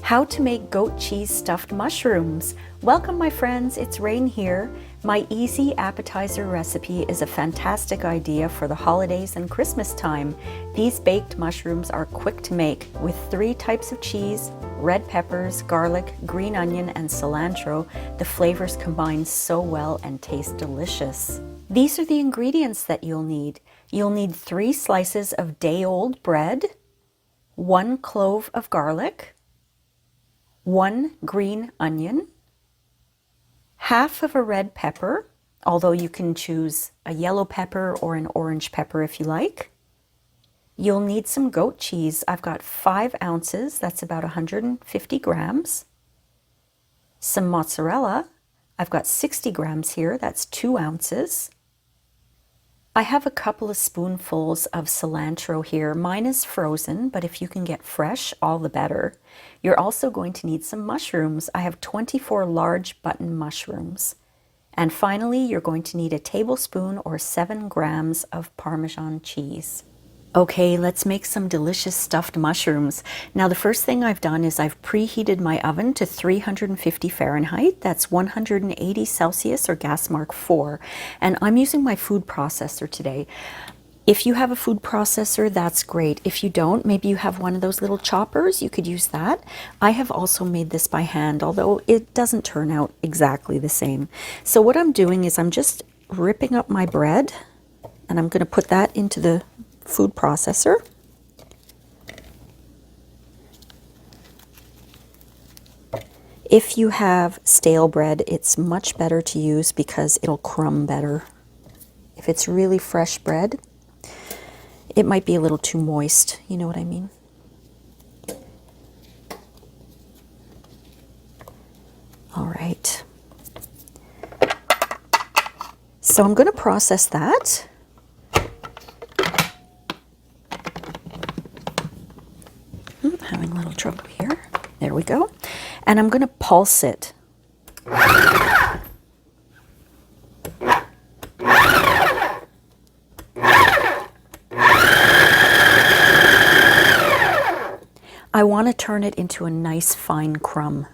How to make goat cheese stuffed mushrooms. Welcome my friends, it's Rain here. My easy appetizer recipe is a fantastic idea for the holidays and Christmas time. These baked mushrooms are quick to make with 3 types of cheese, red peppers, garlic, green onion, and cilantro. The flavors combine so well and taste delicious. These are the ingredients that you'll need. You'll need 3 slices of day-old bread, 1 clove of garlic, 1 green onion, half of a red pepper, although you can choose a yellow pepper or an orange pepper if you like. You'll need some goat cheese. I've got 5 ounces, that's about 150 grams. Some mozzarella, I've got 60 grams here, that's 2 ounces. I have a couple of spoonfuls of cilantro here. Mine is frozen, but if you can get fresh, all the better. You're also going to need some mushrooms. I have 24 large button mushrooms. And finally, you're going to need a tablespoon or 7 grams of Parmesan cheese. Okay, let's make some delicious stuffed mushrooms. Now the first thing I've done is I've preheated my oven to 350 Fahrenheit. That's 180 Celsius or gas mark 4. And I'm using my food processor today. If you have a food processor, that's great. If you don't, maybe you have one of those little choppers, you could use that. I have also made this by hand, although it doesn't turn out exactly the same. So what I'm doing is I'm just ripping up my bread and I'm going to put that into the food processor. If you have stale bread, it's much better to use because it'll crumb better. If it's really fresh bread, it might be a little too moist, you know what I mean? All right. So I'm going to process that. Having a little trouble here. There we go. And I'm going to pulse it. I want to turn it into a nice fine crumb.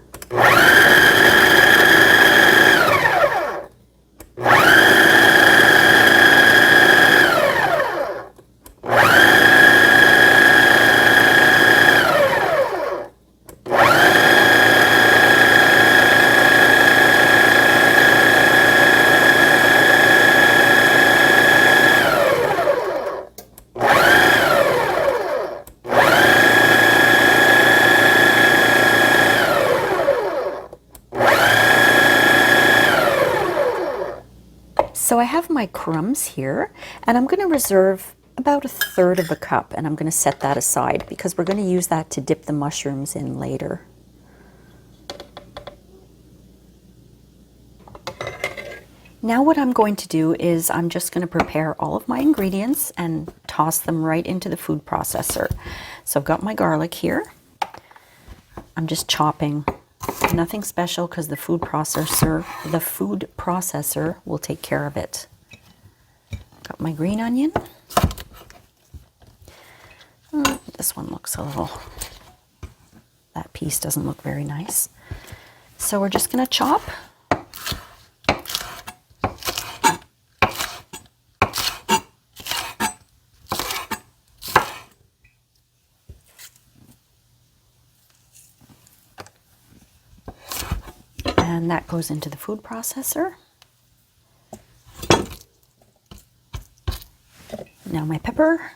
So I have my crumbs here, and I'm going to reserve about 1/3 of a cup, and I'm going to set that aside because we're going to use that to dip the mushrooms in later. Now what I'm going to do is I'm just going to prepare all of my ingredients and toss them right into the food processor. So I've got my garlic here. I'm just chopping. Nothing special because the food processor will take care of it. Got my green onion. This one looks a little, that piece doesn't look very nice. So we're just going to chop. And that goes into the food processor. Now my pepper.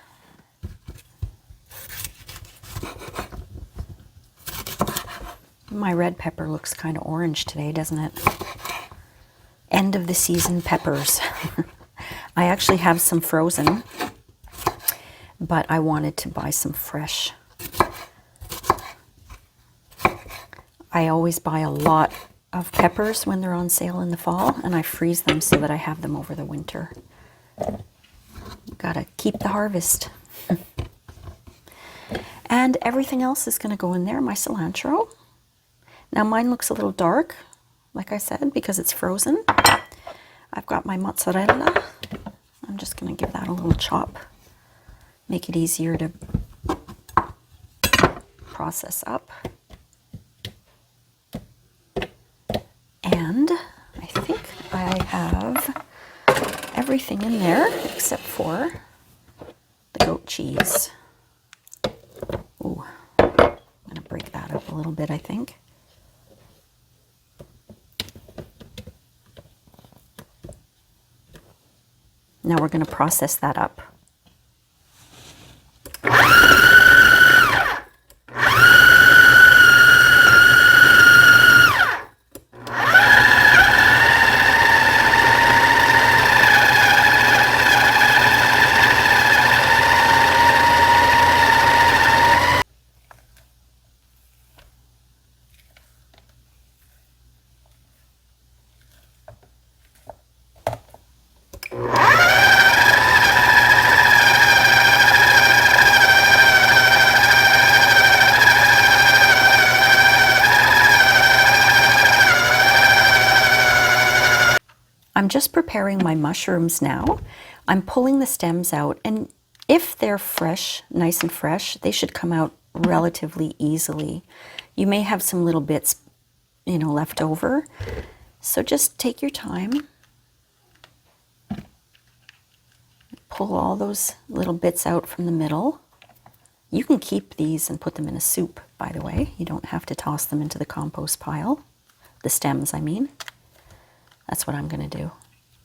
My red pepper looks kind of orange today, doesn't it? End of the season peppers. I actually have some frozen, but I wanted to buy some fresh. I always buy a lot of peppers when they're on sale in the fall, and I freeze them so that I have them over the winter. Gotta keep the harvest. And everything else is going to go in there. My cilantro. Now mine looks a little dark, like I said, because it's frozen. I've got my mozzarella. I'm just going to give that a little chop. Make it easier to process up. And I think I have everything in there except for the goat cheese. Ooh, I'm going to break that up a little bit, I think. Now we're going to process that up. I'm just preparing my mushrooms now. I'm pulling the stems out, and if they're fresh, nice and fresh, they should come out relatively easily. You may have some little bits, left over, so just take your time. Pull all those little bits out from the middle. You can keep these and put them in a soup, by the way. You don't have to toss them into the compost pile. The stems, I mean. That's what I'm going to do.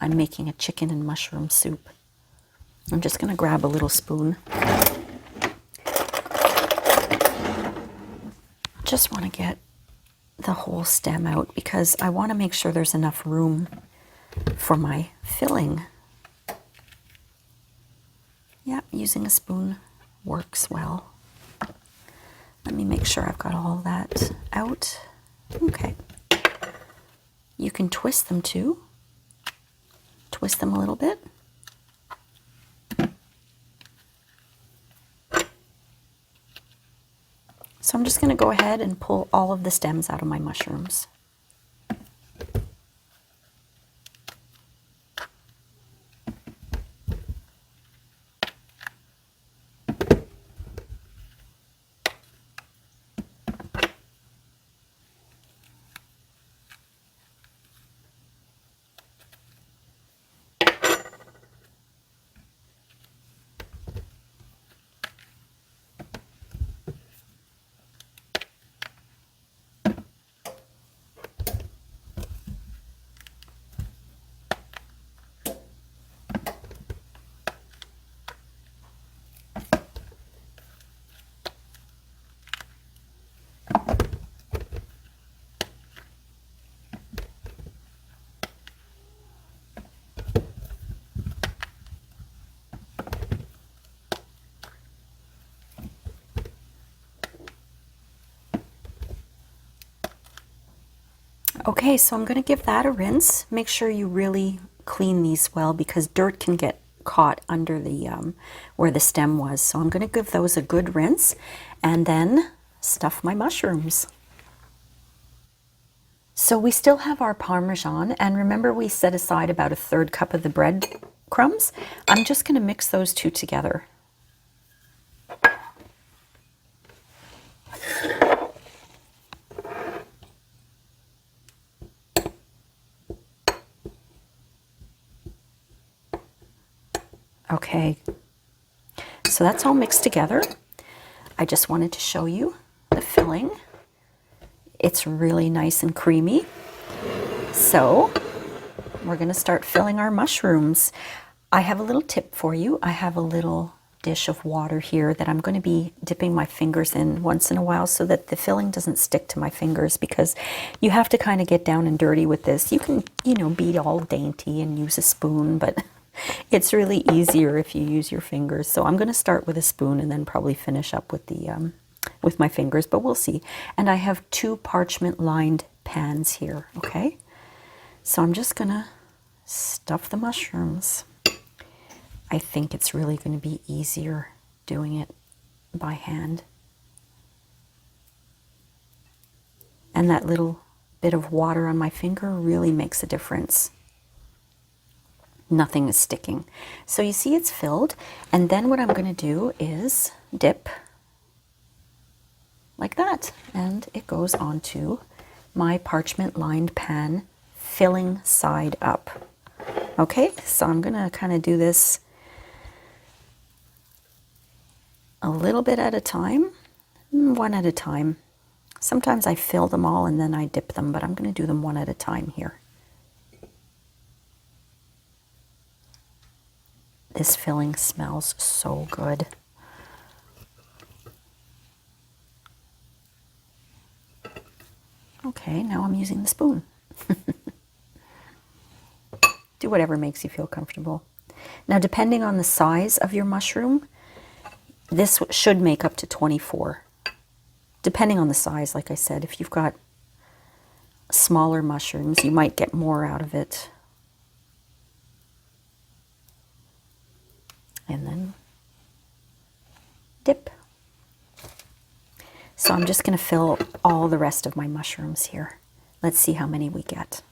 I'm making a chicken and mushroom soup. I'm just going to grab a little spoon. Just want to get the whole stem out because I want to make sure there's enough room for my filling. Yeah, using a spoon works well. Let me make sure I've got all that out. Okay. You can twist them too. Twist them a little bit. So I'm just going to go ahead and pull all of the stems out of my mushrooms. Okay, so I'm going to give that a rinse. Make sure you really clean these well because dirt can get caught under the where the stem was. So I'm going to give those a good rinse and then stuff my mushrooms. So we still have our Parmesan, and remember we set aside about 1/3 cup of the bread crumbs. I'm just going to mix those two together. Okay, so that's all mixed together. I just wanted to show you the filling. It's really nice and creamy. So we're going to start filling our mushrooms. I have a little tip for you. I have a little dish of water here that I'm going to be dipping my fingers in once in a while so that the filling doesn't stick to my fingers, because you have to kind of get down and dirty with this. You can, be all dainty and use a spoon, but it's really easier if you use your fingers. So I'm going to start with a spoon and then probably finish up with the with my fingers, but we'll see. And I have 2 parchment lined pans here, okay? So I'm just going to stuff the mushrooms. I think it's really going to be easier doing it by hand. And that little bit of water on my finger really makes a difference. Nothing is sticking. So you see it's filled, and then what I'm going to do is dip like that, and it goes onto my parchment lined pan filling side up. Okay, so I'm gonna kind of do this a little bit at a time, one at a time. Sometimes I fill them all and then I dip them, but I'm gonna do them one at a time here. This filling smells so good. Okay, now I'm using the spoon. Do whatever makes you feel comfortable. Now, depending on the size of your mushroom, this should make up to 24. Depending on the size, like I said, if you've got smaller mushrooms, you might get more out of it. And then dip. So I'm just going to fill all the rest of my mushrooms here. Let's see how many we get.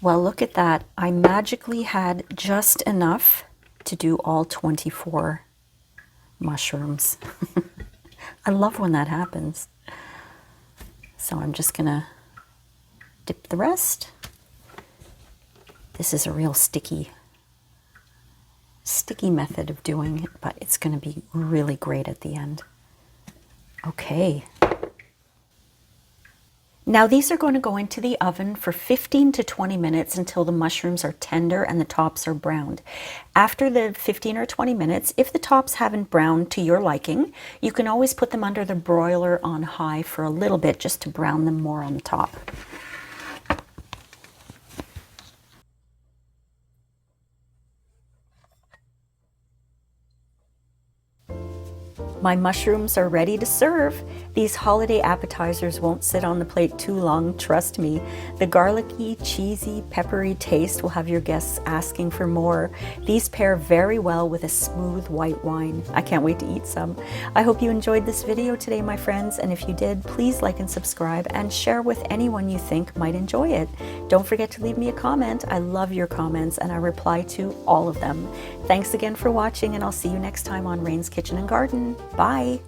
Well, look at that. I magically had just enough to do all 24 mushrooms. I love when that happens. So I'm just gonna dip the rest. This is a real sticky method of doing it, but it's gonna be really great at the end. Okay. Now these are going to go into the oven for 15 to 20 minutes until the mushrooms are tender and the tops are browned. After the 15 or 20 minutes, if the tops haven't browned to your liking, you can always put them under the broiler on high for a little bit just to brown them more on the top. My mushrooms are ready to serve. These holiday appetizers won't sit on the plate too long, trust me. The garlicky, cheesy, peppery taste will have your guests asking for more. These pair very well with a smooth white wine. I can't wait to eat some. I hope you enjoyed this video today, my friends, and if you did, please like and subscribe and share with anyone you think might enjoy it. Don't forget to leave me a comment. I love your comments and I reply to all of them. Thanks again for watching, and I'll see you next time on Rain's Kitchen and Garden. Bye.